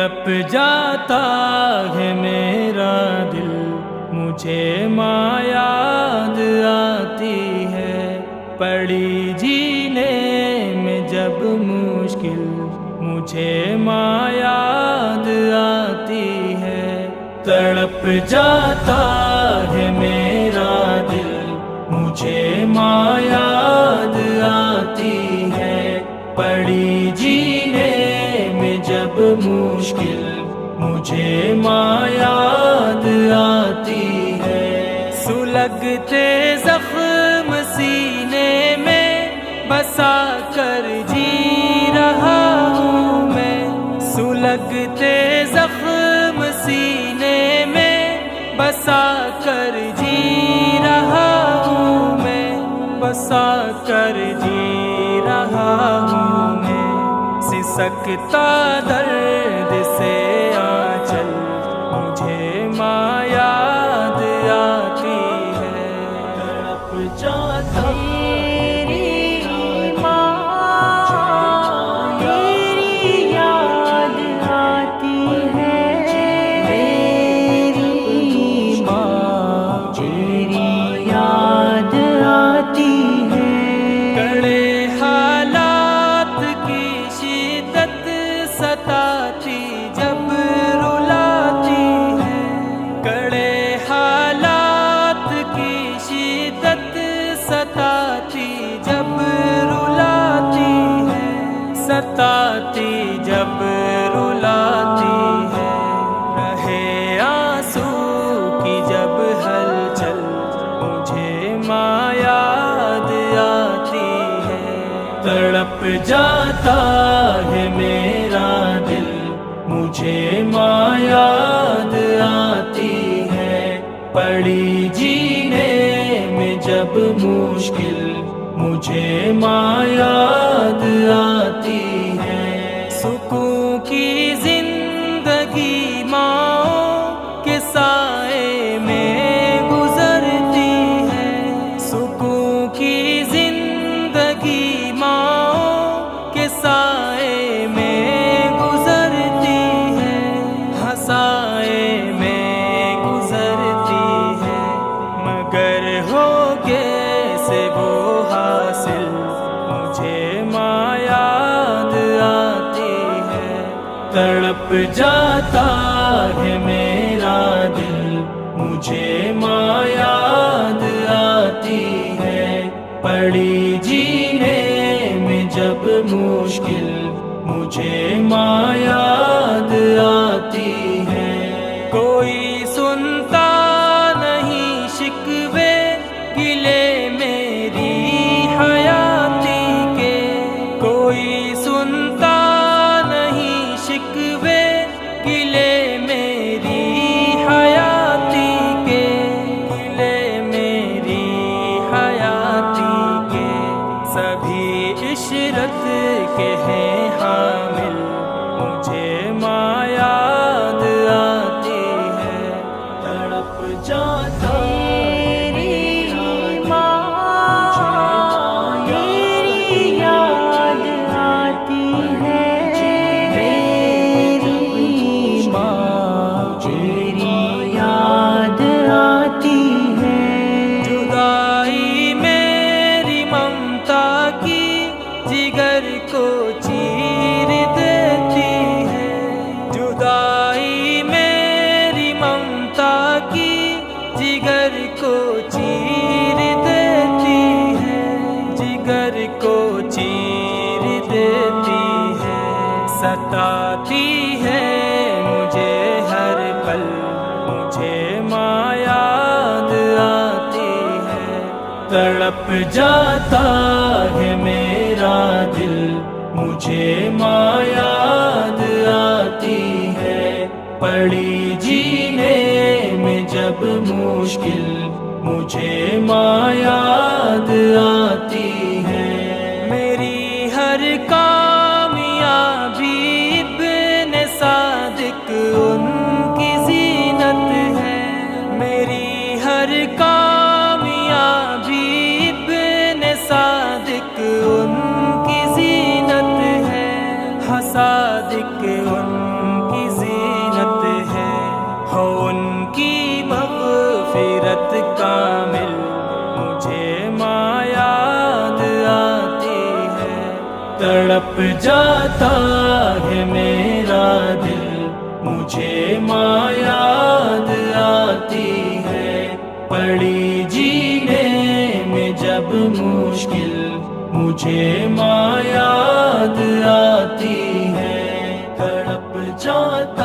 تڑپ جاتا ہے میرا دل، مجھے ماں یاد آتی ہے، پڑی جینے میں جب مشکل مجھے ماں یاد آتی ہے۔ تڑپ جاتا ہے میرا دل، مجھے ماں یاد آتی ہے، پڑی جینے میں جب مشکل مجھے ماں یاد آتی ہے۔ سلگتے زخم سینے میں بسا کر جی رہا ہوں میں، سلگتے زخم سینے میں بسا کر جی رہا ہوں میں، بسا کر جی رہا ہوں میں۔ سسکتا درد سے آنچل، مجھے ماں یاد آتی ہے۔ تڑپ جاتا ستاتی جب رلاتی ہے، کڑے حالات کی شدت ستاتی جب رلاتی ہے، ستاتی جب رلاتی ہے، رہے آنسو کی جب ہلچل مجھے ماں یاد آتی ہے۔ تڑپ جاتا ہے میرا دل، مجھے ماں یاد آتی ہے، پڑی جینے میں جب مشکل مجھے ماں یاد آتی ہے۔ سکون کی زندگی ماں کے سائے میں گزرتی ہے، سکون کی زندگی ماں کے سائے میں گزرتی ہے، سائے میں گزرتی ہے، مگر ہو کیسے وہ حاصل مجھے ماں یاد آتی ہے۔ تڑپ جاتا ہے میرا دل، مجھے ماں یاد آتی ہے، پڑی جینے میں جب مشکل مجھے ماں یاد آتی ہے۔ کوئی سنتا نہیں شکوے گلے میری حیاتی کے، کوئی سنتا نہیں شکوے گلے میری حیاتی کے، گلے میری حیاتی کے، سبھی عشرت کے ہیں حامل مجھے ماں یاد آتی ہے۔ تڑپ جاتا جگر کو چیر دیتی ہے، جدائی میری ممتا کی جگر کو چیر دیتی ہے، جگر کو چیر دیتی ہے، ستاتی ہے مجھے ہر پل مجھے ماں یاد آتی ہے۔ تڑپ جاتا ہے میرا دل، مجھے ماں یاد آتی ہے، پڑی جینے میں جب مشکل مجھے ماں یاد آتی ہے۔ میری ہر کامیابی ابن صادق ان کی زینت ہے، میری ہر کامیابی ابن صادق ان کی زینت ہے، صادق ان کی زینت جاتا ہے میرا دل، مجھے ماں یاد آتی ہے، پڑی جینے میں جب مشکل، مجھے ماں یاد آتی ہے، تڑپ جاتا